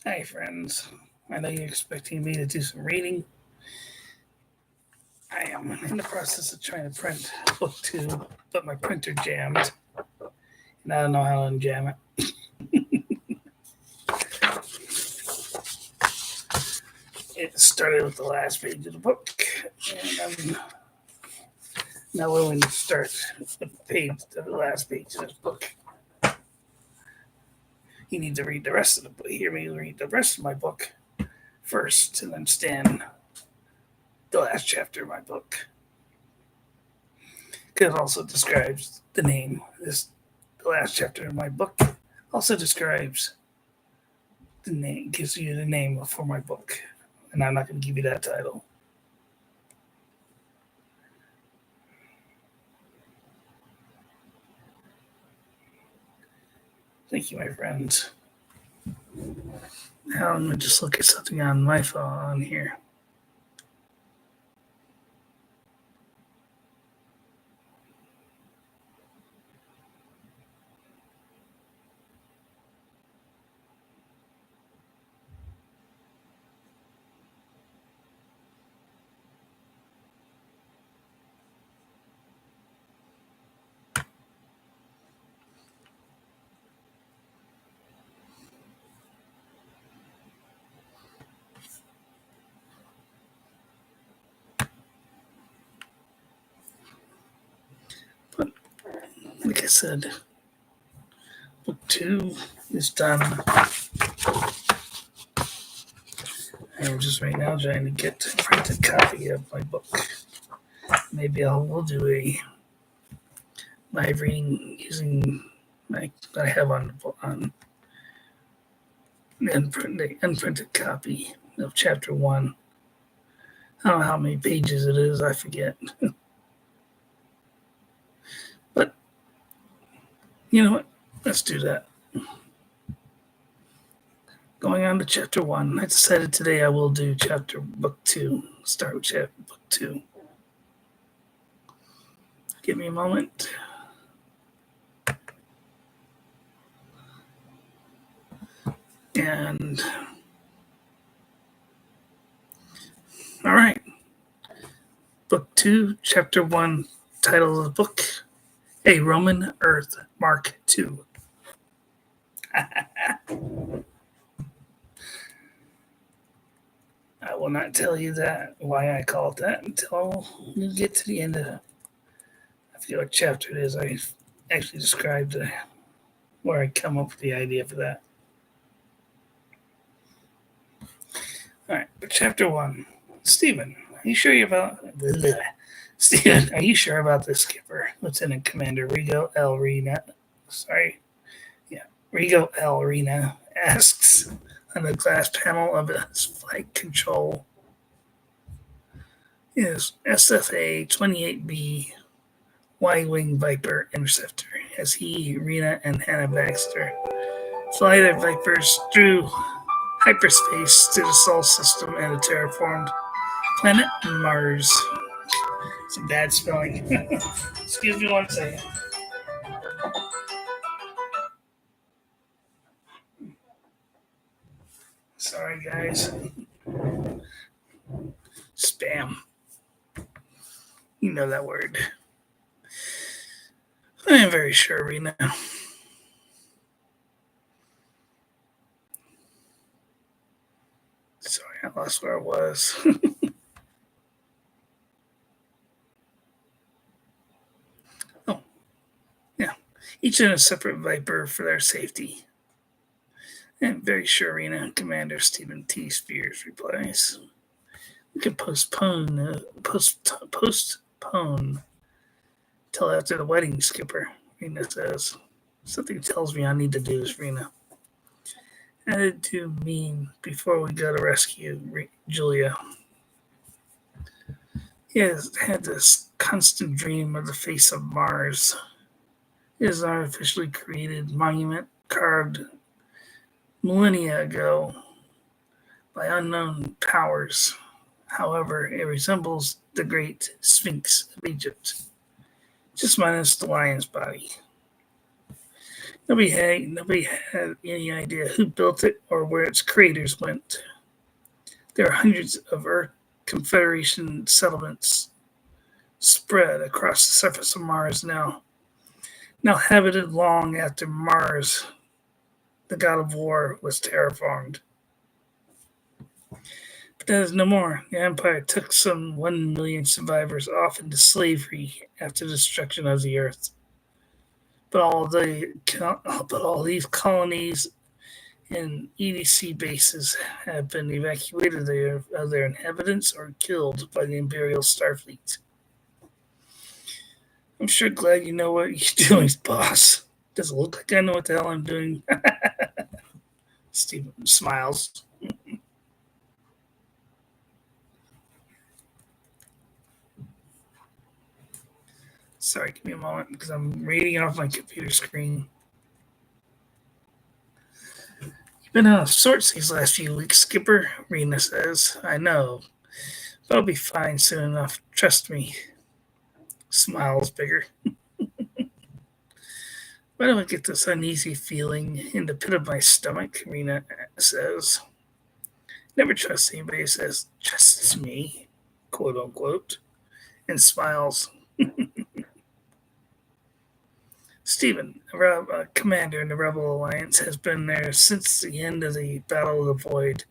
Hi, friends. I know you're expecting me to do some reading. I am in the process of trying to print book two, but my printer jammed, and I don't know how to unjam it. It started with the last page of the book, and I'm not willing to start with the last page of this book. You need to read the rest of the book. Hear me read the rest of my book first, and then stand the last chapter of my book. Because it also describes the name. The last chapter of my book also describes the name, gives you the name for my book, and I'm not going to give you that title. Thank you, my friends. Now I'm going to just look at something on my phone here. But like I said, book two is done. I'm just right now trying to get a printed copy of my book. Maybe we'll do a live reading using my I have on the unprinted copy of chapter one. I don't know how many pages it is. I forget. But you know what? Let's do that. Going on to chapter one. I decided today I will do book two. Start with chapter book two. Give me a moment. And all right. Book two, chapter one, title of the book: A Roman Earth Mark II. I will not tell you why I call it that until you get to the end of it. I forget what chapter it is. I actually described where I come up with the idea for that. All right, but chapter one. Stephen, are you sure Stephen, are you sure about this skipper? Lieutenant Commander Rigo L. Rena. Sorry. Yeah. Rigo L. Rena asks on the glass panel of his flight control. Is SFA 28B Y-Wing Viper interceptor as Rena, and Hannah Baxter fly their Vipers through hyperspace to the Sol system and the terraformed planet Mars. It's a bad spelling. Excuse me one second. Sorry, guys. Spam. You know that word. I am very sure, Rena. Sorry, I lost where I was. Oh, yeah. Each in a separate Viper for their safety. I'm very sure, Rena. Commander Stephen T. Spears replies. We could postpone till after the wedding, Skipper, Rena says. Something tells me I need to do this, Rena. Added to mean before we go to rescue Julia. He has had this constant dream of the face of Mars. It is an artificially created monument carved millennia ago by unknown powers. However, it resembles the great Sphinx of Egypt, just minus the lion's body. Nobody had any idea who built it or where its creators went. There are hundreds of Earth Confederation settlements spread across the surface of Mars now habited long after Mars, the god of war, was terraformed. But that is no more. The Empire took some 1 million survivors off into slavery after the destruction of the Earth. But all these colonies and EDC bases have been evacuated of their inhabitants or killed by the Imperial Starfleet. I'm sure glad you know what you're doing, boss. Does it look like I know what the hell I'm doing? Stephen smiles. Sorry, give me a moment because I'm reading off my computer screen. You've been out of sorts these last few weeks, Skipper, Rena says. I know, but I'll be fine soon enough. Trust me. Smiles bigger. Why do I get this uneasy feeling in the pit of my stomach? Rena says. Never trust anybody who says, trusts me, quote unquote, and smiles. Stephen, a commander in the Rebel Alliance, has been there since the end of the Battle of the Void.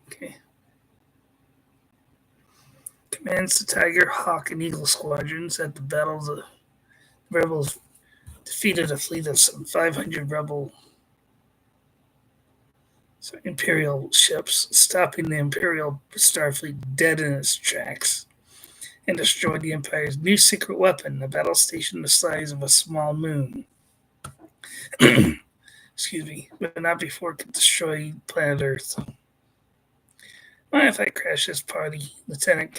Okay. Commands the Tiger, Hawk, and Eagle squadrons at the Battle of the Rebels defeated a fleet of some 500 Imperial ships, stopping the Imperial Starfleet dead in its tracks, and destroyed the Empire's new secret weapon, a battle station the size of a small moon. Excuse me, but not before it could destroy planet Earth. Mind if I crash this party? Lieutenant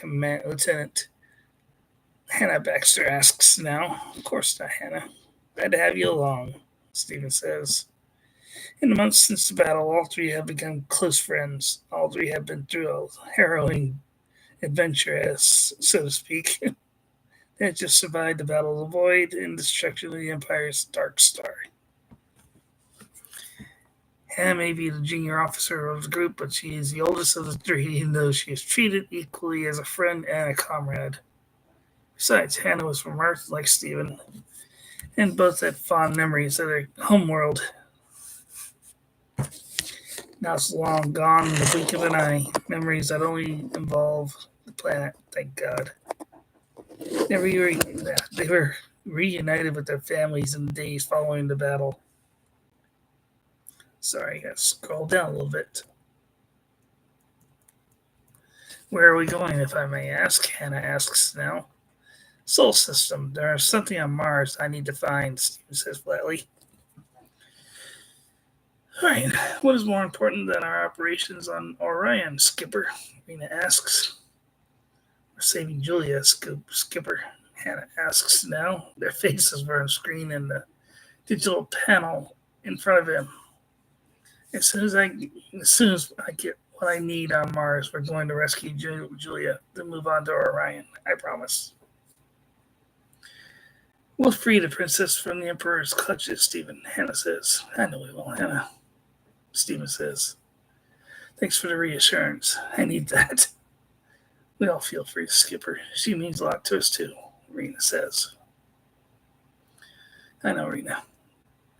Hannah Baxter asks now. Of course not, Hannah. Glad to have you along, Stephen says. In the months since the battle, all three have become close friends. All three have been through a harrowing adventure, as so to speak. They had just survived the Battle of the Void and destruction of the Empire's Dark Star. Hannah may be the junior officer of the group, but she is the oldest of the three, and though she is treated equally as a friend and a comrade. Besides, Hannah was from Earth, like Stephen, and both had fond memories of their homeworld. Now it's long gone in the blink of an eye. Memories that only involve the planet, thank God. They were reunited with their families in the days following the battle. Sorry, I gotta scroll down a little bit. Where are we going, if I may ask? Hannah asks now. Sol system. There is something on Mars I need to find, Stephen says flatly. Alright, what is more important than our operations on Orion, Skipper? Rena asks. We're saving Julia, Skipper. Hannah asks now. Their faces were on screen in the digital panel in front of him. As soon as I get what I need on Mars, we're going to rescue Julia, then move on to Orion. I promise. We'll free the princess from the Emperor's clutches, Stephen. Hannah says. I know we will, Hannah. Stephen says. Thanks for the reassurance. I need that. We all feel for you, Skipper. She means a lot to us, too, Rena says. I know, Rena.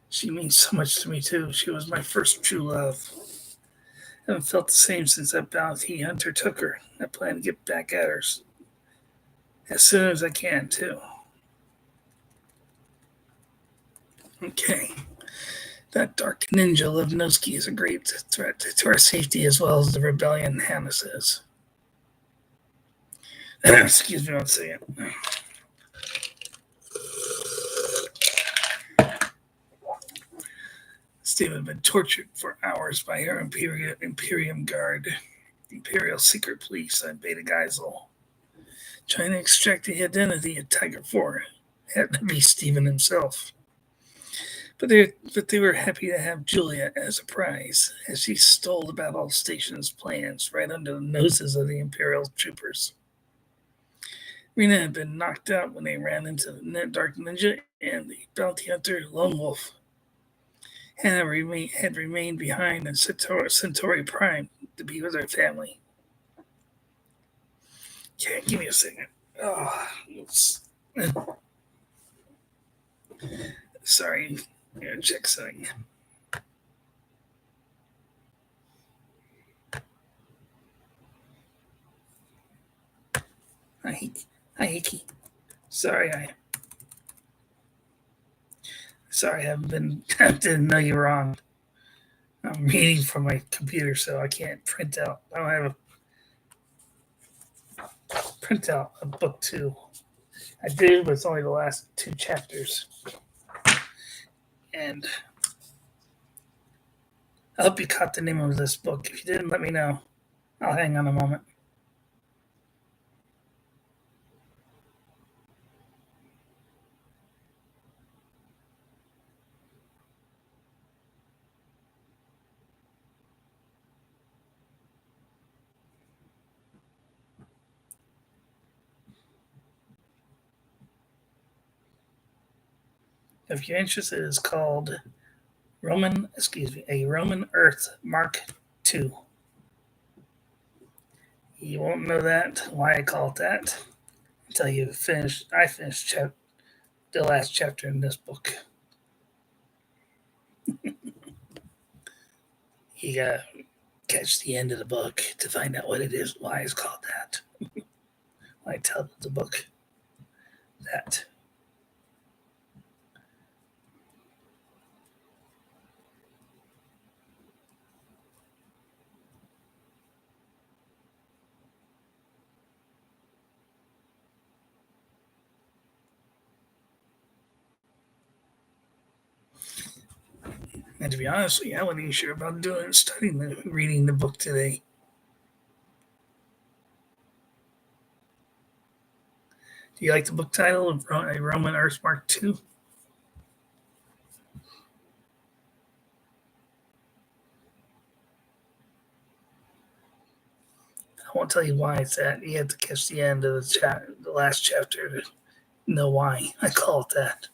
She means so much to me, too. She was my first true love. I haven't felt the same since that bounty hunter took her. I plan to get back at her as soon as I can, too. Okay. That dark ninja Levnosky is a great threat to our safety as well as the rebellion, Hannah says. Excuse me one second. Stephen had been tortured for hours by her Imperium Guard, Imperial Secret Police on Beta Geisel, trying to extract the identity of Tiger 4. It had to be Stephen himself. But they were happy to have Julia as a prize, as she stole the battle station's plans right under the noses of the Imperial troopers. Rena had been knocked out when they ran into the Dark Ninja and the bounty hunter Lone Wolf. Hannah had remained behind in Centauri Prime to be with her family. Okay, give me a second. Oh, sorry. I'm gonna check something. Hi, Hickey. Sorry, I haven't been. I didn't know you were on. I'm reading from my computer, so I can't print out. I don't have a print out a book two. I do, but it's only the last two chapters. And I hope you caught the name of this book. If you didn't, let me know. I'll hang on a moment. If you're interested, it's called a Roman Earth Mark II. You won't know that why I call it that until you finish. I finished the last chapter in this book. You gotta catch the end of the book to find out what it is, why it's called that. I tell the book that. And to be honest with you, I wasn't even sure about reading the book today. Do you like the book title of A Roman Earth Mark II? I won't tell you why it's that. You have to catch the end of the last chapter to know why I call it that.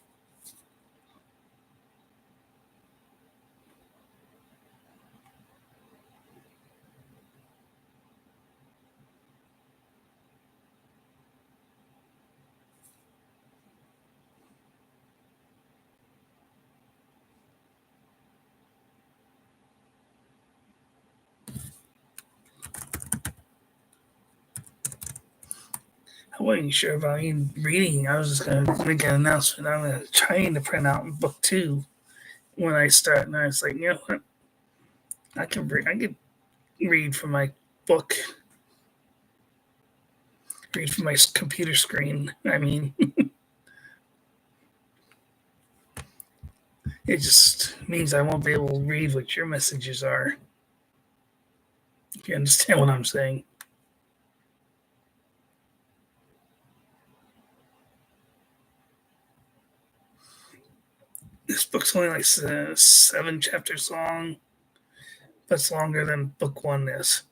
I wasn't sure about even reading. I was just going to make an announcement. I'm going to try to print out book two when I start. And I was like, you know what? I can read from my book, read from my computer screen. I mean, it just means I won't be able to read what your messages are. If you understand what I'm saying. This book's only like 7 chapters long, but it's longer than book one is.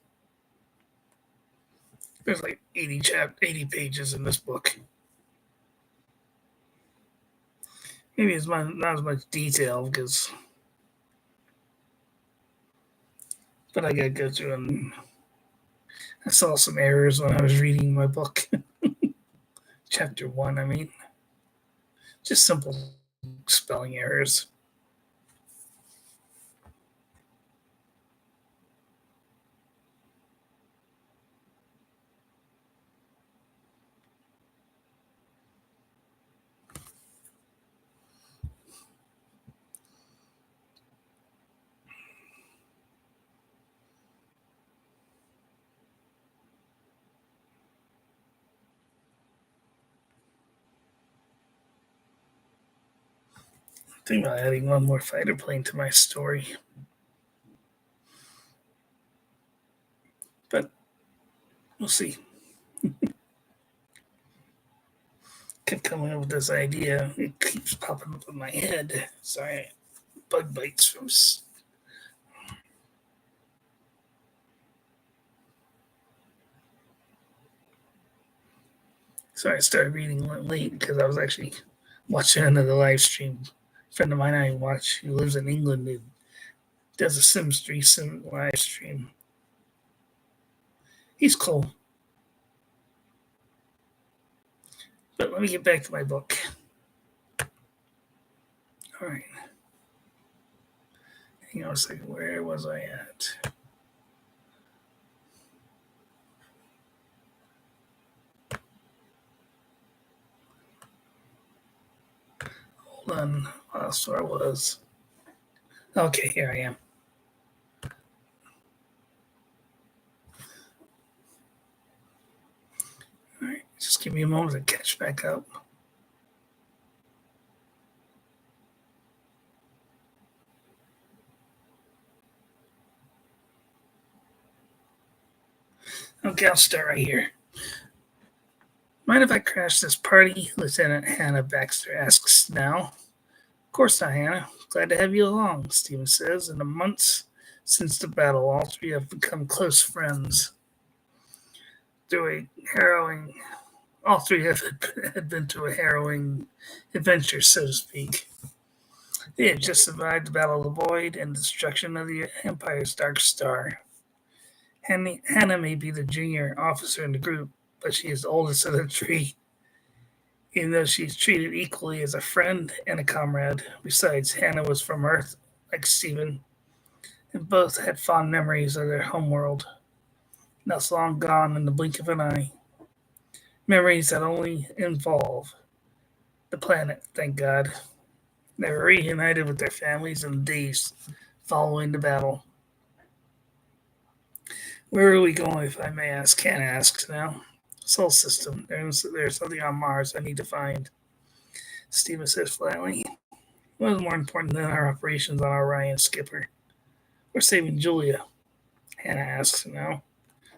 There's like 80 pages in this book. Maybe it's not as much detail because, but I gotta go through and I saw some errors when I was reading my book. Chapter one, I mean, just simple spelling errors. Think about adding one more fighter plane to my story, but we'll see. Kept coming up with this idea. It keeps popping up in my head. Sorry, bug bites from. So I started reading late because I was actually watching another live stream. A friend of mine I watch who lives in England who does a Sims 3 sim live stream. He's cool. But let me get back to my book. All right. Hang on a second. Where was I at? Hold on. That's where I was. Okay, here I am. All right. Just give me a moment to catch back up. Okay, I'll start right here. Mind if I crash this party? Lieutenant Hannah Baxter asks now. Of course not, Hannah. Glad to have you along, Stephen says. In the months since the battle, all three have become close friends. Through a harrowing, all three had been through a harrowing adventure, so to speak. They had just survived the Battle of the Void and the destruction of the Empire's Dark Star. Hannah may be the junior officer in the group, but she is the oldest of the three, even though she's treated equally as a friend and a comrade. Besides, Hannah was from Earth, like Stephen, and both had fond memories of their homeworld, now long gone in the blink of an eye. Memories that only involve the planet, thank God. They were reunited with their families in the days following the battle. Where are we going, if I may ask? Hannah asks now. Sol system. There's something on Mars I need to find. Stephen says flatly. What is more important than our operations on Orion, Skipper? We're saving Julia, Hannah asks now.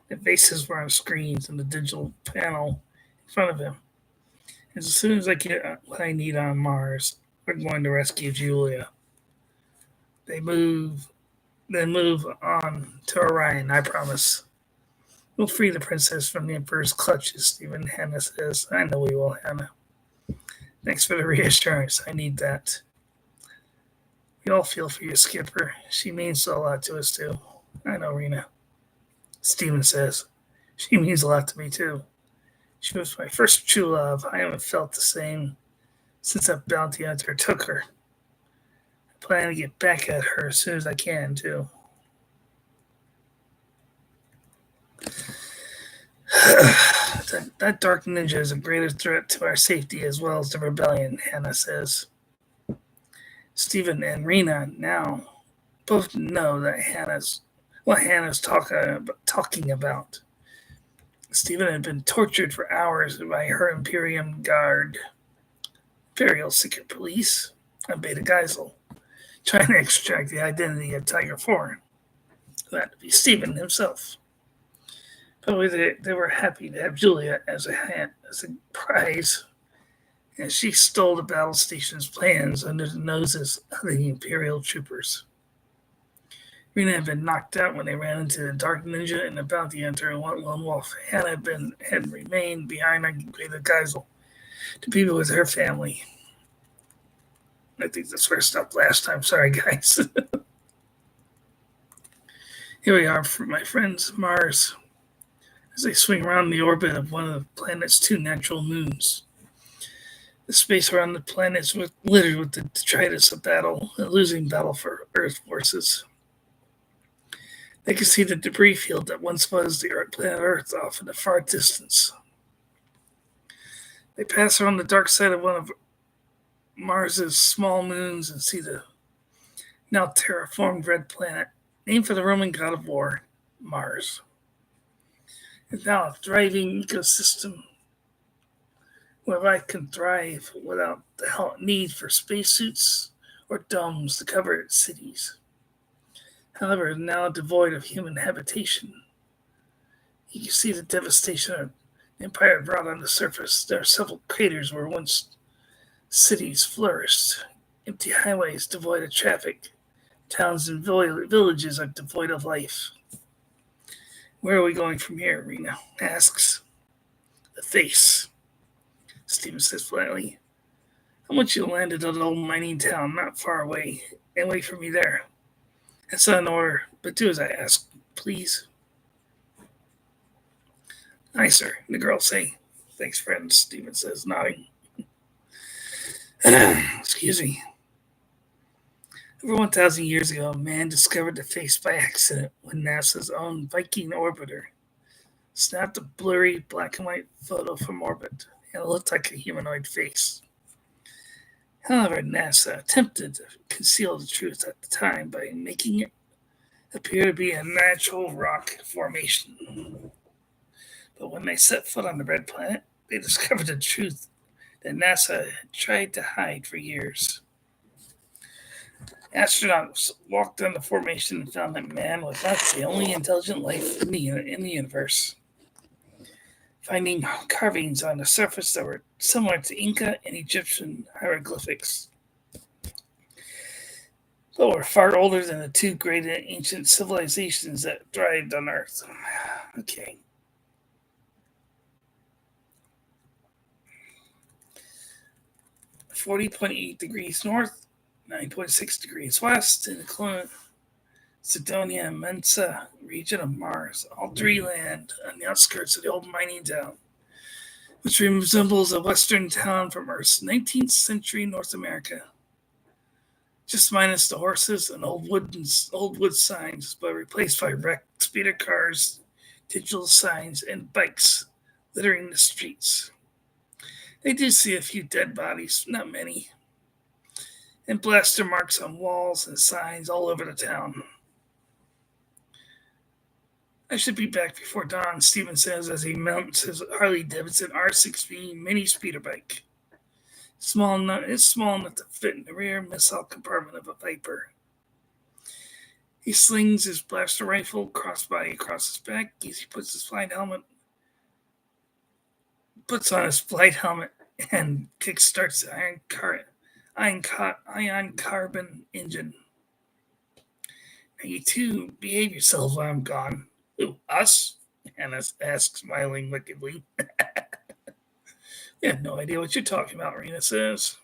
Their faces were on screens in the digital panel in front of him. As soon as I get what I need on Mars, we're going to rescue Julia. They then move on to Orion, I promise. We'll free the princess from the Emperor's clutches, Stephen, Hannah says. I know we will, Hannah. Thanks for the reassurance. I need that. We all feel for you, Skipper. She means a lot to us, too. I know, Rena. Stephen says. She means a lot to me, too. She was my first true love. I haven't felt the same since that bounty hunter took her. I plan to get back at her as soon as I can, too. That dark ninja is a greater threat to our safety as well as the rebellion, Hannah says. Stephen and Rena now both know that Hannah's talking about. Stephen had been tortured for hours by her Imperium Guard, Imperial Secret Police, and Beta Geisel, trying to extract the identity of Tiger 4. That would be Stephen himself. But they were happy to have Julia as a prize, and she stole the battle station's plans under the noses of the Imperial troopers. Rena had been knocked out when they ran into the Dark Ninja and the Bounty Hunter and one lone wolf. Hannah had remained behind on Greater Geisel to be with her family. I think that's where I stopped last time. Sorry, guys. Here we are, my friends, Mars, as they swing around the orbit of one of the planet's two natural moons. The space around the planet is littered with the detritus of battle, a losing battle for Earth forces. They can see the debris field that once was the planet Earth off in the far distance. They pass around the dark side of one of Mars's small moons and see the now terraformed red planet, named for the Roman god of war, Mars. It's now a thriving ecosystem where life can thrive without the need for spacesuits or domes to cover its cities. However, now devoid of human habitation. You can see the devastation the Empire brought on the surface. There are several craters where once cities flourished. Empty highways devoid of traffic. Towns and villages are devoid of life. Where are we going from here? Rena asks. The face. Stephen says flatly. I want you to land at an old mining town not far away and wait for me there. That's not an order, but do as I ask, please. Aye, sir, the girls say. Thanks, friend, Stephen says, nodding. Excuse me. Over 1,000 years ago, a man discovered the face by accident when NASA's own Viking orbiter snapped a blurry black and white photo from orbit, and it looked like a humanoid face. However, NASA attempted to conceal the truth at the time by making it appear to be a natural rock formation. But when they set foot on the red planet, they discovered the truth that NASA had tried to hide for years. Astronauts walked on the formation and found that man was not the only intelligent life in the universe, finding carvings on the surface that were similar to Inca and Egyptian hieroglyphics, but were far older than the two great ancient civilizations that thrived on Earth. Okay. 40.8 degrees north, 9.6 degrees west, in the Cydonia Mensa region of Mars. All three land on the outskirts of the old mining town, which resembles a western town from Earth's 19th century North America. Just minus the horses and old wood signs, but replaced by wrecked speeder cars, digital signs, and bikes littering the streets. They do see a few dead bodies, not many, and blaster marks on walls and signs all over the town. I should be back before dawn, Stephen says as he mounts his Harley Davidson R6B mini speeder bike. It's small enough to fit in the rear missile compartment of a Viper. He slings his blaster rifle crossbody across his back as he puts on his flight helmet and kickstarts the ion carbon engine. Now you two behave yourselves while I'm gone. Who, us? Hannah asks, smiling wickedly. We have no idea what you're talking about, Rena says.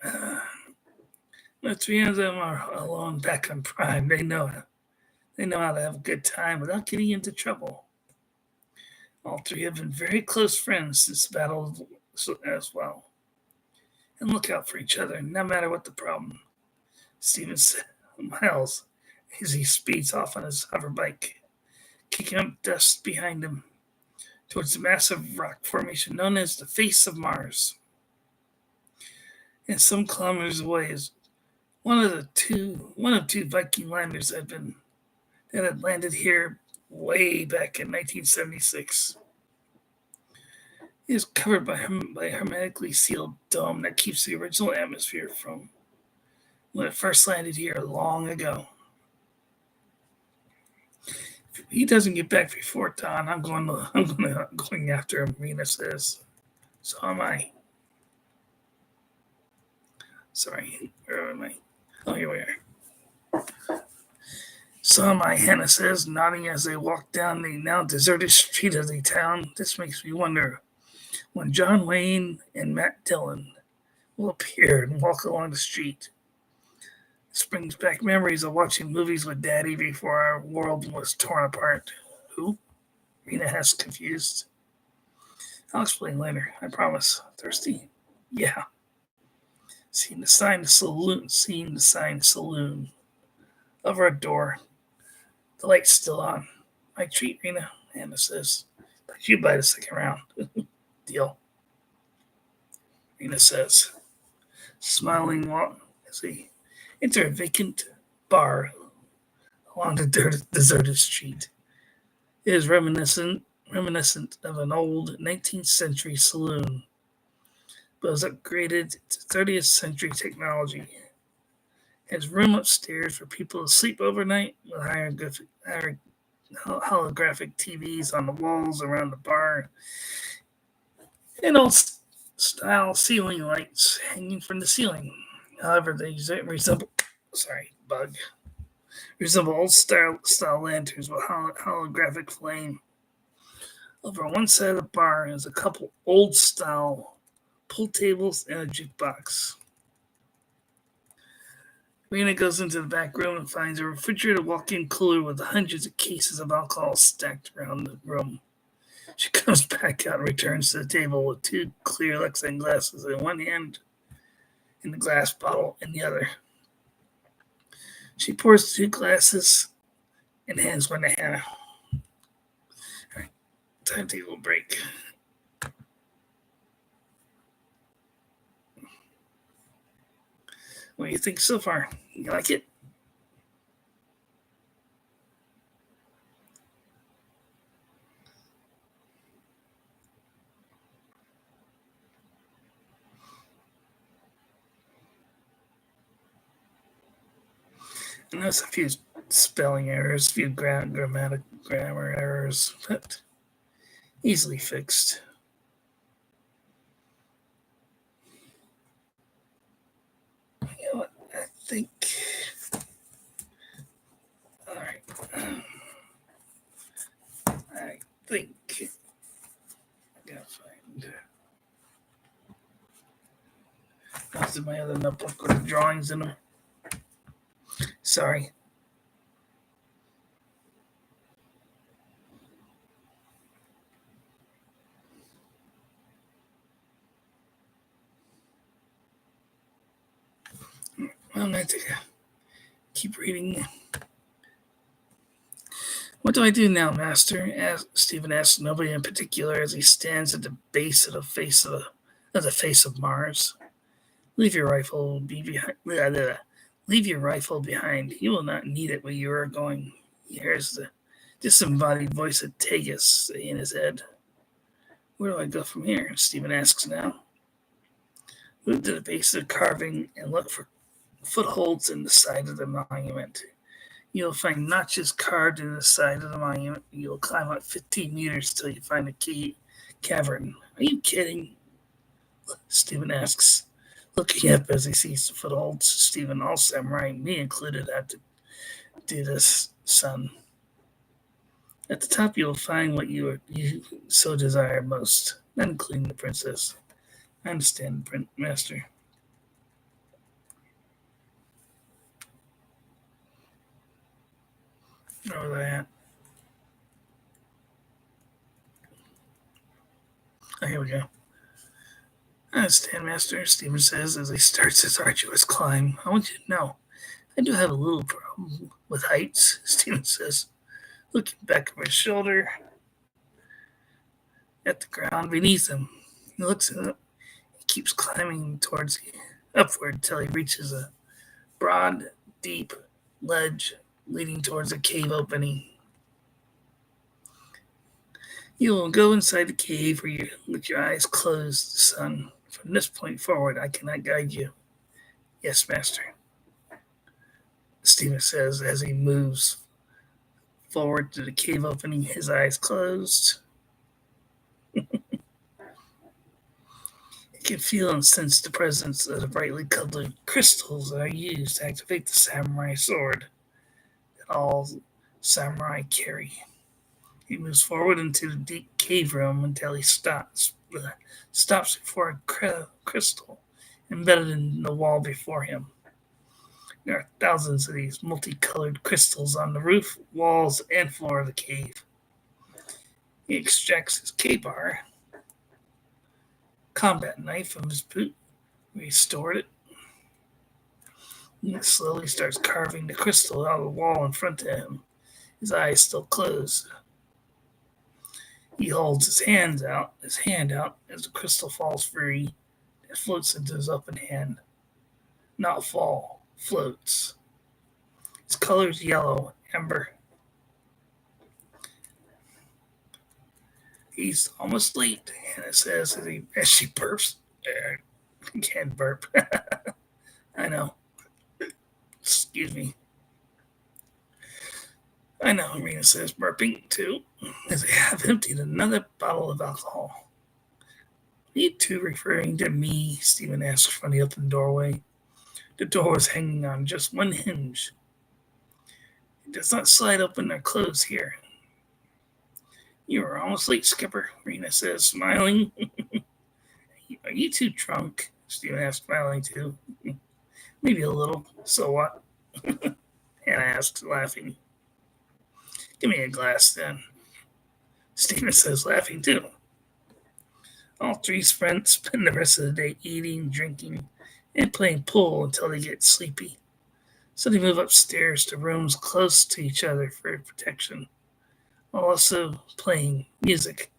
The three of them are alone back on Prime. They know how to have a good time without getting into trouble. All three have been very close friends since the battle as well. And look out for each other, no matter what the problem. Stephen smiles as he speeds off on his hover bike, kicking up dust behind him towards the massive rock formation known as the face of Mars. And some kilometers away is one of two Viking landers that had landed here way back in 1976. It is covered by a hermetically sealed dome that keeps the original atmosphere from when it first landed here long ago. If he doesn't get back before dawn, I'm going after him, Rena says. So am I. Sorry, where am I? Oh, here we are. So am I, Hannah says, nodding as they walk down the now deserted street of the town. This makes me wonder when John Wayne and Matt Dillon will appear and walk along the street. This brings back memories of watching movies with Daddy before our world was torn apart. Who? Rena asks, confused. I'll explain later, I promise. Thirsty? Yeah. Seeing the sign saloon over a door. The light's still on. My treat, Rena, Hannah says. But you buy the second round. Deal. Rena says, smiling as they enter a vacant bar along the deserted street. It is reminiscent of an old 19th century saloon, but was upgraded to 30th century technology. It has room upstairs for people to sleep overnight with holographic TVs on the walls around the bar and old style ceiling lights hanging from the ceiling. However, they resemble old style lanterns with holographic flame. Over on one side of the bar is a couple old-style pool tables and a jukebox. Rena goes into the back room and finds a refrigerated walk-in cooler with hundreds of cases of alcohol stacked around the room. She comes back out and returns to the table with two clear Lexan glasses in one hand and the glass bottle in the other. She pours two glasses and hands one to Hannah. All right, time to take a little break. What do you think so far? You like it? I noticed a few spelling errors, a few grammar errors, but easily fixed. You know what? I think. All right. I think. I gotta find. That's in my other notebook with the drawings in them. Sorry. Well, I'm going to keep reading. What do I do now, Master? Stephen asks nobody in particular as he stands at the base of the face of Mars. Leave your rifle be behind. Leave your rifle behind. You will not need it where you are going. He hears the disembodied voice of Tegus say in his head. Where do I go from here? Stephen asks now. Move to the base of the carving and look for footholds in the side of the monument. You'll find notches carved in the side of the monument. You'll climb up 15 meters till you find a key cavern. Are you kidding? Stephen asks, looking up as he sees the footholds. Stephen, all samurai, me included, have to do this, son. At the top, you'll find what you so desire most, not including the princess. I understand, master. Where was I at? Oh, here we go. I understand, Master, Stephen says as he starts his arduous climb. I want you to know, I do have a little problem with heights, Stephen says, looking back over his shoulder at the ground beneath him. He looks up. He keeps climbing towards upward till he reaches a broad, deep ledge leading towards a cave opening. You will go inside the cave with your eyes closed, son. From this point forward, I cannot guide you. Yes, master, Stephen says as he moves forward to the cave opening, his eyes closed. He can feel and sense the presence of the brightly colored crystals that are used to activate the samurai sword that all samurai carry. He moves forward into the deep cave room until he stops before a crystal embedded in the wall before him. There are thousands of these multicolored crystals on the roof, walls, and floor of the cave. He extracts his K-bar, combat knife from his boot, where he stored it. He slowly starts carving the crystal out of the wall in front of him, his eyes still closed. He holds his hand out as the crystal falls free. It floats into his open hand. Not fall, floats. Its color is yellow, amber. He's almost late, Hannah says as she burps. I can't burp. I know. Excuse me. I know, Rena says, burping too, as they have emptied another bottle of alcohol. You two referring to me? Stephen asks from the open doorway. The door is hanging on just one hinge. It does not slide open or close here. You are almost late, Skipper, Rena says, smiling. Are you too drunk? Stephen asked, smiling too. Maybe a little. So what? Hannah asked, laughing. Give me a glass then. Stephen says, laughing too. All three spend the rest of the day eating, drinking, and playing pool until they get sleepy. So they move upstairs to rooms close to each other for protection, while also playing music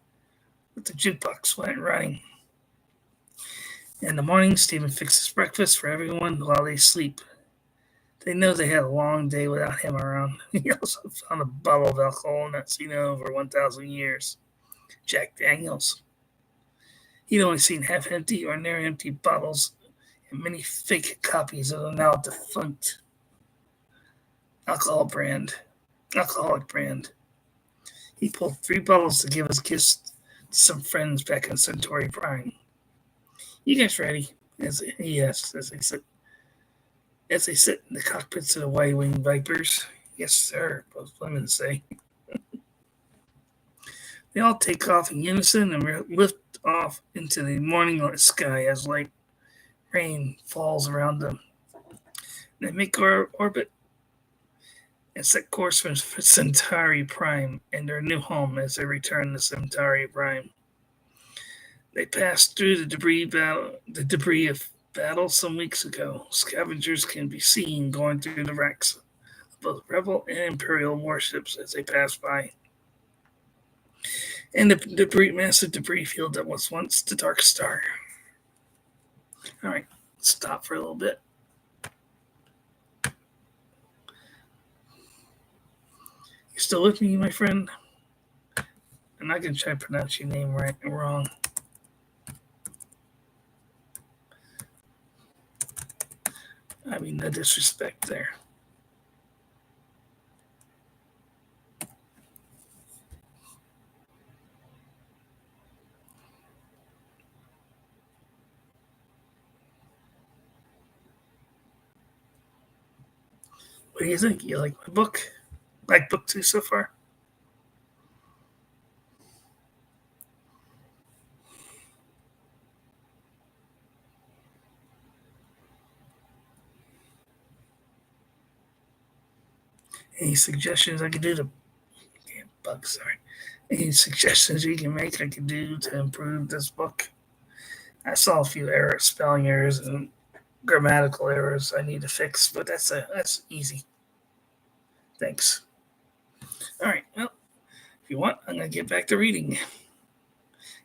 with the jukebox went running. In the morning, Stephen fixes breakfast for everyone while they sleep. They know they had a long day without him around. He also found a bottle of alcohol not seen in over 1,000 years. Jack Daniels. He'd only seen half empty or near empty bottles and many fake copies of the now defunct alcohol brand, alcoholic brand. He pulled 3 bottles to give as gifts to some friends back in Centauri Prime. You guys ready? As he asked as they sit in the cockpits of the Y-wing Vipers. Yes, sir, both women say. They all take off in unison and lift off into the morning sky as light rain falls around them. They make our orbit and set course for Centauri Prime and their new home as they return to Centauri Prime. They passed through the debris of battle some weeks ago. Scavengers can be seen going through the wrecks of both Rebel and Imperial warships as they pass by. And the massive debris field that was once the Dark Star. All right, stop for a little bit. You still with me, my friend? I'm not going to try to pronounce your name right or wrong. I mean, no disrespect there. What do you think? You like my book? Like book 2 so far? Any suggestions I could do to sorry. Any suggestions you can make I could do to improve this book? I saw a few errors, spelling errors and grammatical errors I need to fix, but that's easy. Thanks. All right. Well, if you want, I'm gonna get back to reading.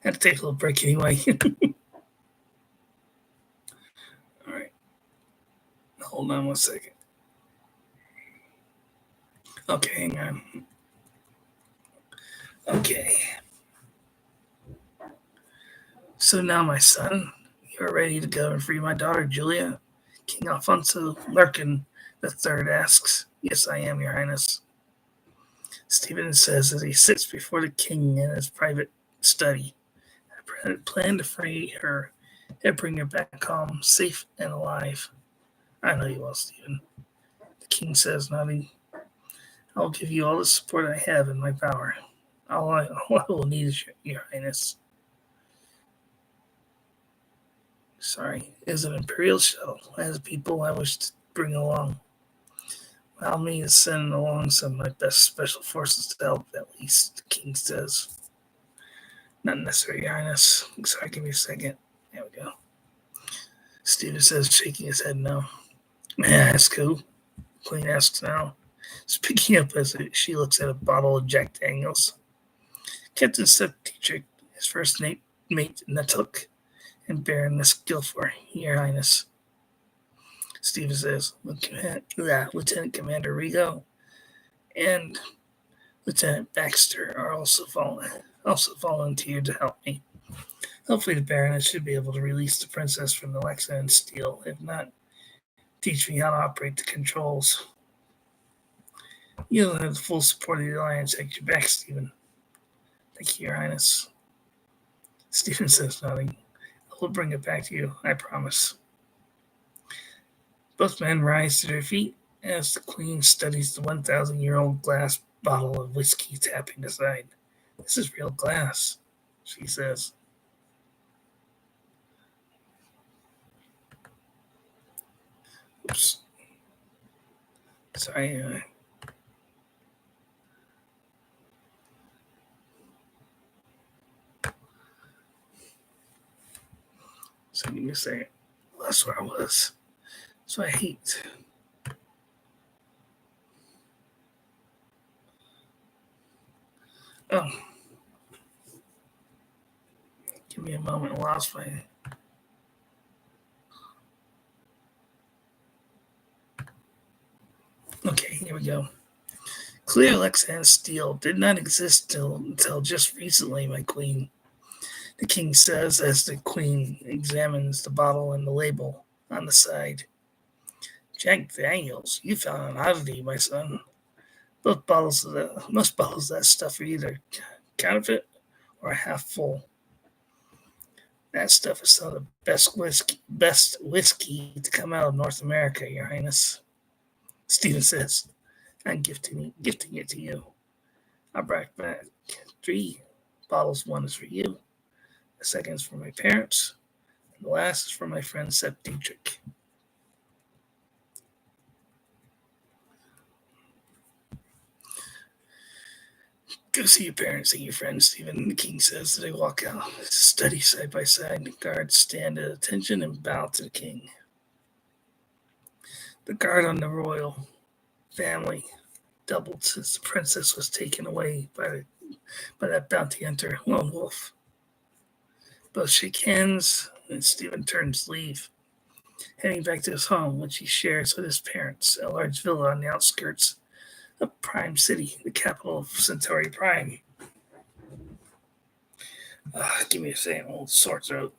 Had to take a little break anyway. All right. Hold on 1 second. Okay, hang on. Okay. So now, my son, you're ready to go and free my daughter, Julia? King Alfonso Larkin III asks. Yes, I am, Your Highness. Stephen says as he sits before the king in his private study. I plan to free her and bring her back home, safe and alive. I know you will, Stephen. The king says, nodding. I'll give you all the support I have in my power. All I will need is your Highness. Sorry, is an Imperial shuttle. As people I wish to bring along. Allow me to send along some of my best special forces to help, at least, the king says. Not necessary, Your Highness. Sorry, give me a second. There we go. Stephen says, shaking his head no. May I ask who? Queen asks now, speaking up as she looks at a bottle of Jack Daniels. Captain Step Dietrich, his first mate Natuk, and Baroness Guilford, Your Highness. Stephen says, Lieutenant Commander Rigo and Lieutenant Baxter are also volunteered to help me. Hopefully the Baroness should be able to release the princess from the Lexa and steel. If not, teach me how to operate the controls. You'll have the full support of the Alliance at your back, Stephen. Thank you, Your Highness. Stephen says nothing. I will bring it back to you, I promise. Both men rise to their feet as the Queen studies the 1,000-year-old glass bottle of whiskey tapping aside. This is real glass, she says. Oops. Sorry. So give me a second. That's where I was. So I hate. Oh, give me a moment. I lost my. Okay, here we go. Clear Lexan steel did not exist until just recently, my queen, the king says as the queen examines the bottle and the label on the side. Jack Daniels, you found an oddity, my son. Most bottles of that stuff are either counterfeit or half full. That stuff is some of the best whiskey to come out of North America, Your Highness. Stephen says, I'm gifting it to you. I brought back 3 bottles. One is for you, the second is for my parents, and the last is for my friend Sepp Dietrich. Go see your parents and your friends, Stephen, the king says as they walk out. Study side by side. The guards stand at attention and bow to the king. The guard on the royal family doubled since the princess was taken away by that bounty hunter, Lone Wolf. Both shake hands, and Stephen turns to leave, heading back to his home, which he shares with his parents, a large villa on the outskirts of Prime City, the capital of Centauri Prime. Give me a second, old sore throat.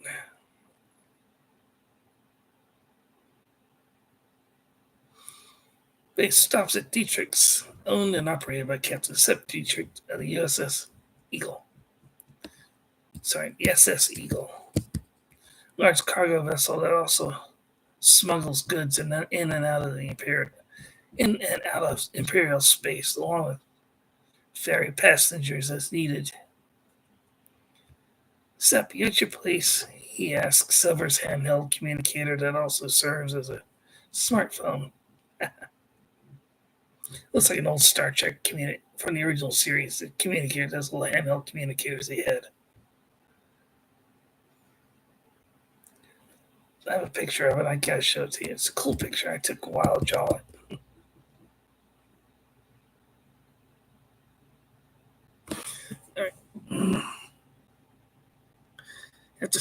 Base stops at Dietrich's, owned and operated by Captain Sepp Dietrich of the USS Eagle. The SS Eagle. Large cargo vessel that also smuggles goods in and out of Imperial space, along with ferry passengers as needed. Sepp, you at your place? He asks Silver's handheld communicator that also serves as a smartphone. Looks like an old Star Trek from the original series. The communicator, those little handheld communicators they had. I have a picture of it. I gotta show it to you. It's a cool picture. I took a while to draw it. All right. After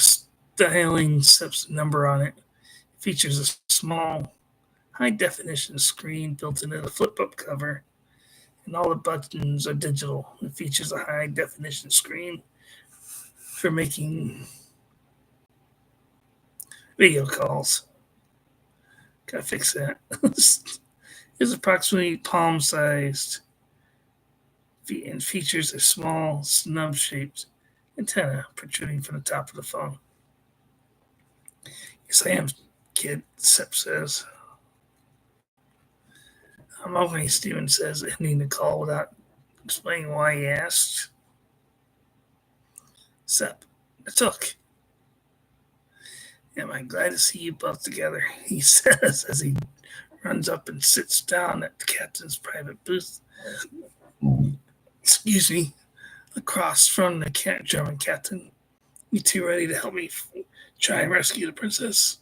dialing Sep's number on it, it features a small, high definition screen built into the flip up cover, and all the buttons are digital. It features a high definition screen for making video calls. Gotta fix that. It's approximately palm sized and features a small, snub shaped antenna protruding from the top of the phone. Yes, I am, kid, Sep says. I'm opening, Steven says, ending the call without explaining why he asked. Sep, it's Hook. Am I glad to see you both together, he says as he runs up and sits down at the captain's private booth. Excuse me, across from the German captain. You two ready to help me try and rescue the princess?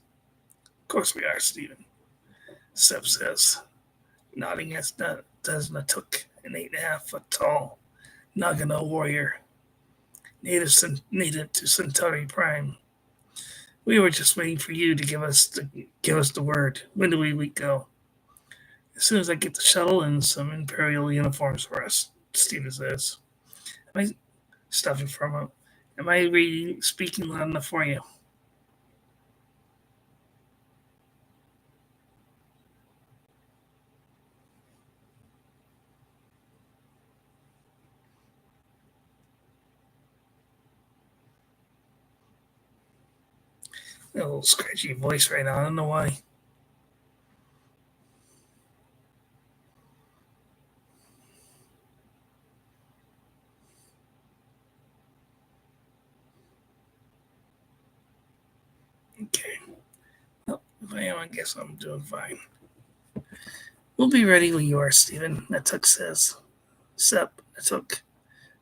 Of course we are, Stephen, Sep says, nodding as does Natuk, an 8.5 foot tall Nagano warrior, native to Centauri Prime. We were just waiting for you to give us the word. When do we go? As soon as I get the shuttle and some Imperial uniforms for us, Stephen says. Am I stuffing for a moment? Am I speaking loud enough for you? A little scratchy voice right now. I don't know why. Okay. Well, if I am, I guess I'm doing fine. We'll be ready when you are, Stephen, Natuk says. Sup, Natuk,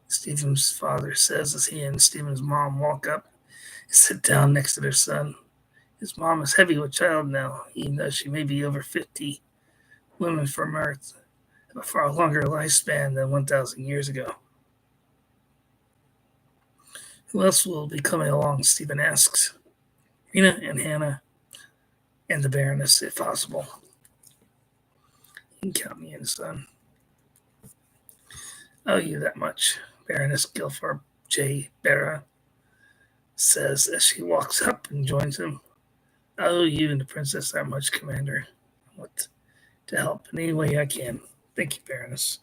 Stephen's father says as he and Stephen's mom walk up and sit down next to their son. His mom is heavy with child now, even though she may be over 50. Women from Earth have a far longer lifespan than 1,000 years ago. Who else will be coming along? Stephen asks. Rena and Hannah and the Baroness, if possible. You can count me in, son. I owe you that much, Baroness Guilford J. Barra says as she walks up and joins him. I owe you and the princess that much, Commander. I want to help in any way I can. Thank you, Baroness.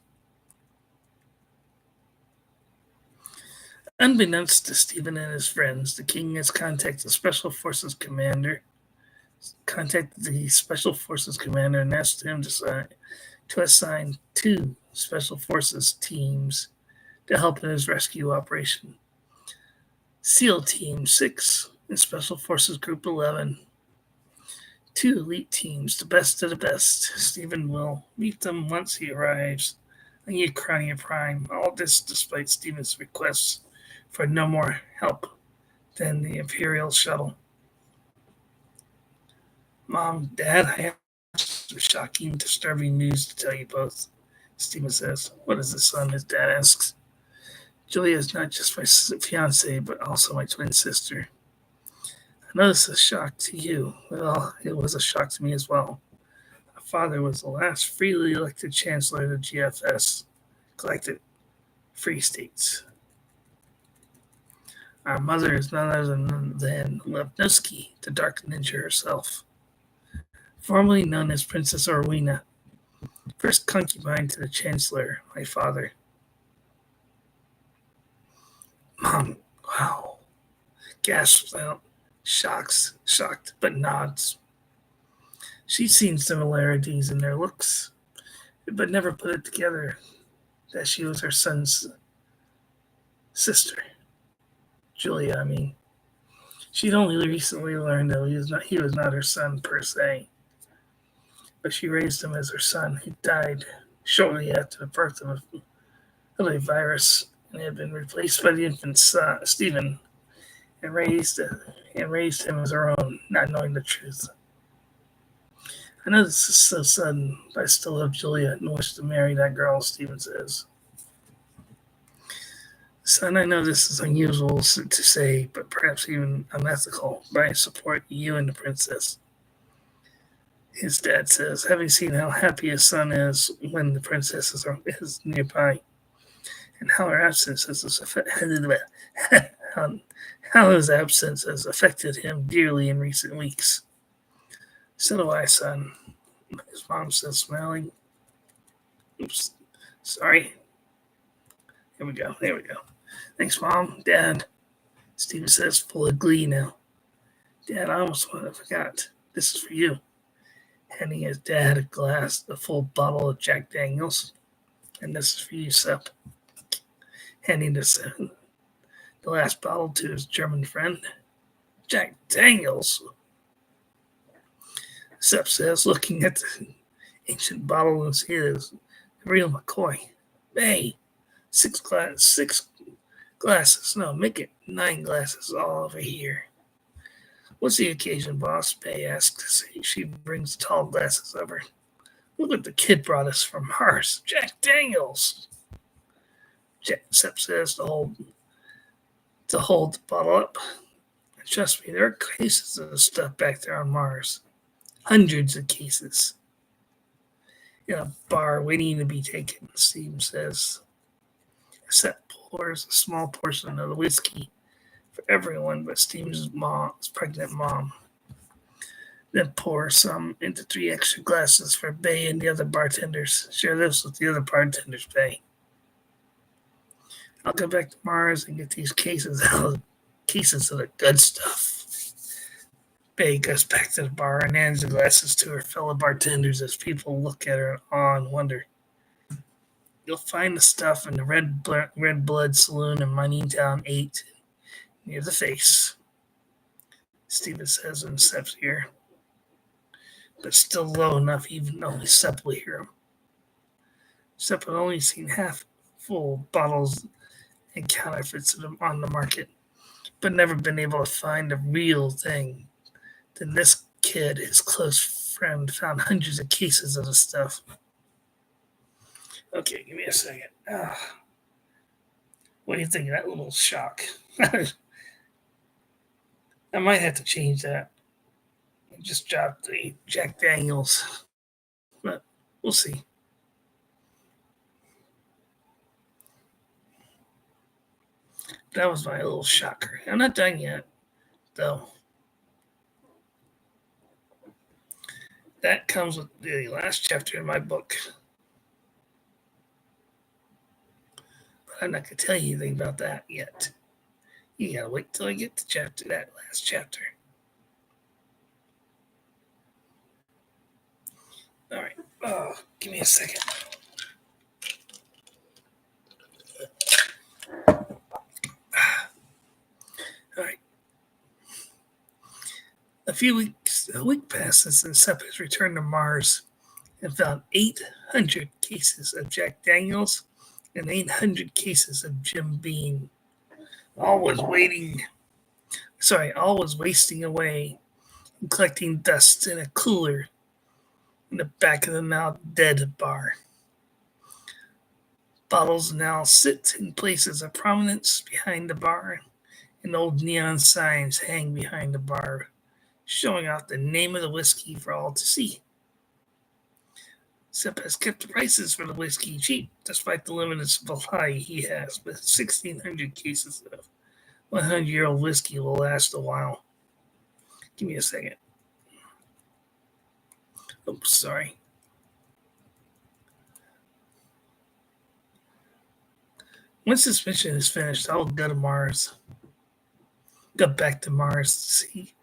Unbeknownst to Stephen and his friends, the king has contacted the Special Forces Commander and asked him to assign 2 Special Forces teams to help in his rescue operation. SEAL Team 6 and Special Forces Group 11. 2 elite teams, the best of the best. Stephen will meet them once he arrives on Ukrainian Prime. All this despite Stephen's requests for no more help than the Imperial shuttle. Mom, Dad, I have some shocking, disturbing news to tell you both, Stephen says. What is it, son? His dad asks. Julia is not just my fiancée, but also my twin sister. I know this is a shock to you. Well, it was a shock to me as well. My father was the last freely elected chancellor of the GFS, collected Free States. Our mother is none other than Levnovsky, the Dark Ninja herself, formerly known as Princess Orwina, first concubine to the Chancellor, my father. Mom, wow, gasps out, shocked, but nods. She's seen similarities in their looks, but never put it together that she was her son's sister. Julia, I mean. She'd only recently learned that he was not her son per se, but she raised him as her son. He died shortly after the birth of a virus and had been replaced by the infant Stephen, and raised him as her own, not knowing the truth. I know this is so sudden, but I still love Julia and wish to marry that girl, Stephen says. Son, I know this is unusual to say, but perhaps even unethical, but I support you and the princess. His dad says, having seen how happy his son is when the princess is nearby, and how her absence how his absence has affected him dearly in recent weeks. So do I, son, his mom says, smiling. Oops, sorry. There we go. Thanks, Mom. Dad, Stephen says, full of glee now. Dad, I almost forgot. This is for you. Handing his dad a full bottle of Jack Daniels. And this is for you, Sep. Handing the last bottle to his German friend. Jack Daniels? Sep says, looking at the ancient bottle and see it as real McCoy. Hey, 6 glasses. No, make it 9 glasses all over here. What's the occasion, boss? Bay asks. She brings tall glasses over. Look what the kid brought us from Mars. Jack Daniels. Sep says to hold the bottle up. Trust me, there are cases of stuff back there on Mars. Hundreds of cases. In a bar waiting to be taken, Steve says. Sep pours a small portion of the whiskey for everyone but Steve's pregnant mom. Then pour some into 3 extra glasses for Bay and the other bartenders. Share this with the other bartenders, Bay. I'll go back to Mars and get these cases of the good stuff. Bay goes back to the bar and hands the glasses to her fellow bartenders as people look at her in awe and wonder. You'll find the stuff in the Red Blood Saloon in Mining Town 8 near the face. Stephen says in Sep's ear, but still low enough even only Sep will hear him. Sep had only seen half full bottles and counterfeits on the market, but never been able to find a real thing. Then this kid, his close friend, found hundreds of cases of the stuff. Okay, give me a second. What do you think of that little shock? I might have to change that. I just dropped the Jack Daniels, but we'll see. That was my little shocker. I'm not done yet, though. That comes with the last chapter in my book. But I'm not going to tell you anything about that yet. You gotta wait till I get to that last chapter. All right. Give me a second. All right. A week passes since Sep has returned to Mars and found 800 cases of Jack Daniels and 800 cases of Jim Beam. All was wasting away and collecting dust in a cooler in the back of the now dead bar. Bottles now sit in places of prominence behind the bar, and old neon signs hang behind the bar, showing out the name of the whiskey for all to see. Sep has kept the prices for the whiskey cheap, despite the limited supply he has, with 1,600 cases of 100-year-old whiskey will last a while. Give me a second. Oops, sorry. Once this mission is finished, I will go back to Mars to see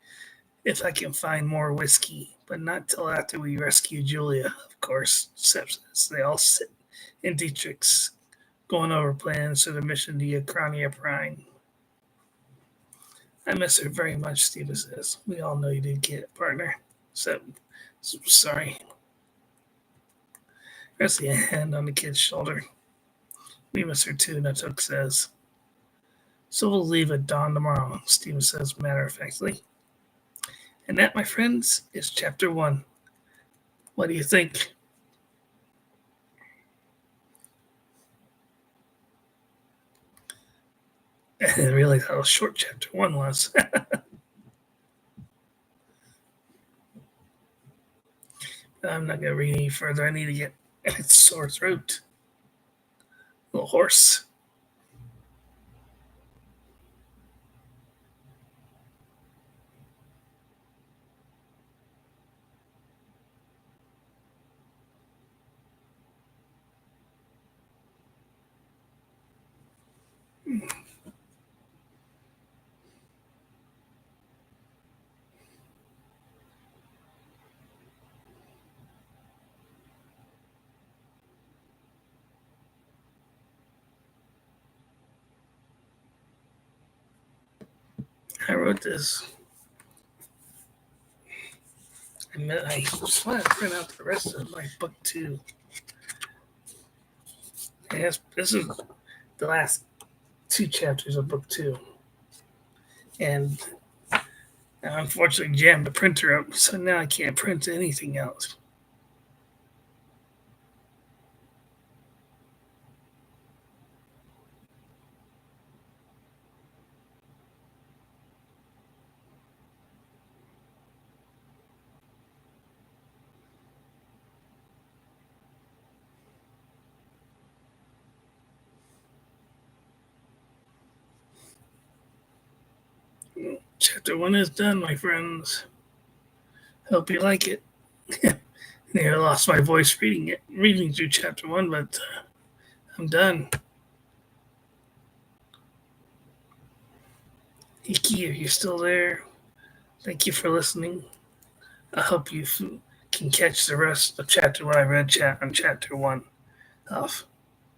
if I can find more whiskey, but not till after we rescue Julia, of course, Sep says. They all sit in Dietrich's, going over plans for the mission to Acronia Prime. I miss her very much, Steva says. We all know you did get it, partner. Sep, sorry. Resting a hand on the kid's shoulder. We miss her too, Natuk says. So we'll leave at dawn tomorrow, Stephen says matter of factly. And that, my friends, is chapter 1. What do you think? I didn't realize how short chapter 1 was. I'm not going to read any further. I need to get its sore throat. Little horse. I wrote this. I just want to print out the rest of my book too. Yes, this is the last 2 chapters of book 2. And I unfortunately jammed the printer up, so now I can't print anything else. Chapter 1 is done, my friends. Hope you like it. I lost my voice reading through chapter 1, but I'm done. Iki, are you still there? Thank you for listening. I hope you can catch the rest of chapter 1. I read on chapter 1 of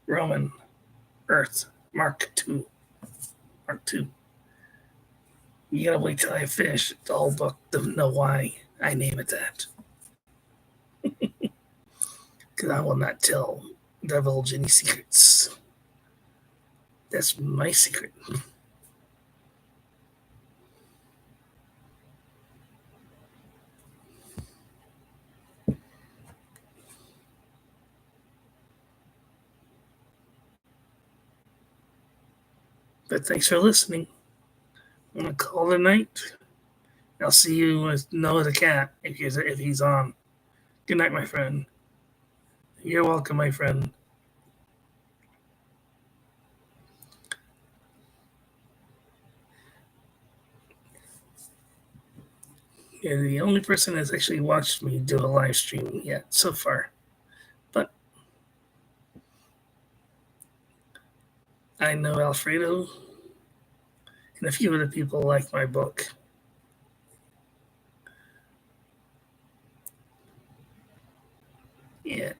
Roman Earth Mark 2. Mark 2. You gotta wait till I finish the whole book to know why I name it that. Because I will not divulge any secrets. That's my secret. But thanks for listening. I'm gonna call it a night. I'll see you with Noah the cat if he's on. Good night, my friend. You're welcome, my friend. You're the only person that's actually watched me do a live stream yet so far. But I know Alfredo and a few other people like my book. And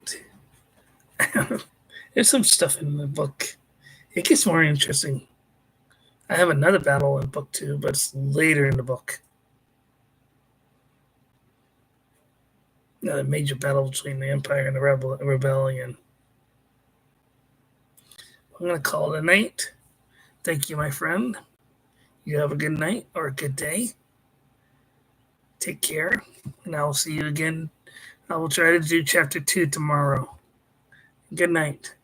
there's some stuff in the book. It gets more interesting. I have another battle in book 2, but it's later in the book. Not a major battle between the Empire and the Rebellion. I'm going to call it a night. Thank you, my friend. You have a good night or a good day. Take care, and I will see you again. I will try to do chapter 2 tomorrow. Good night.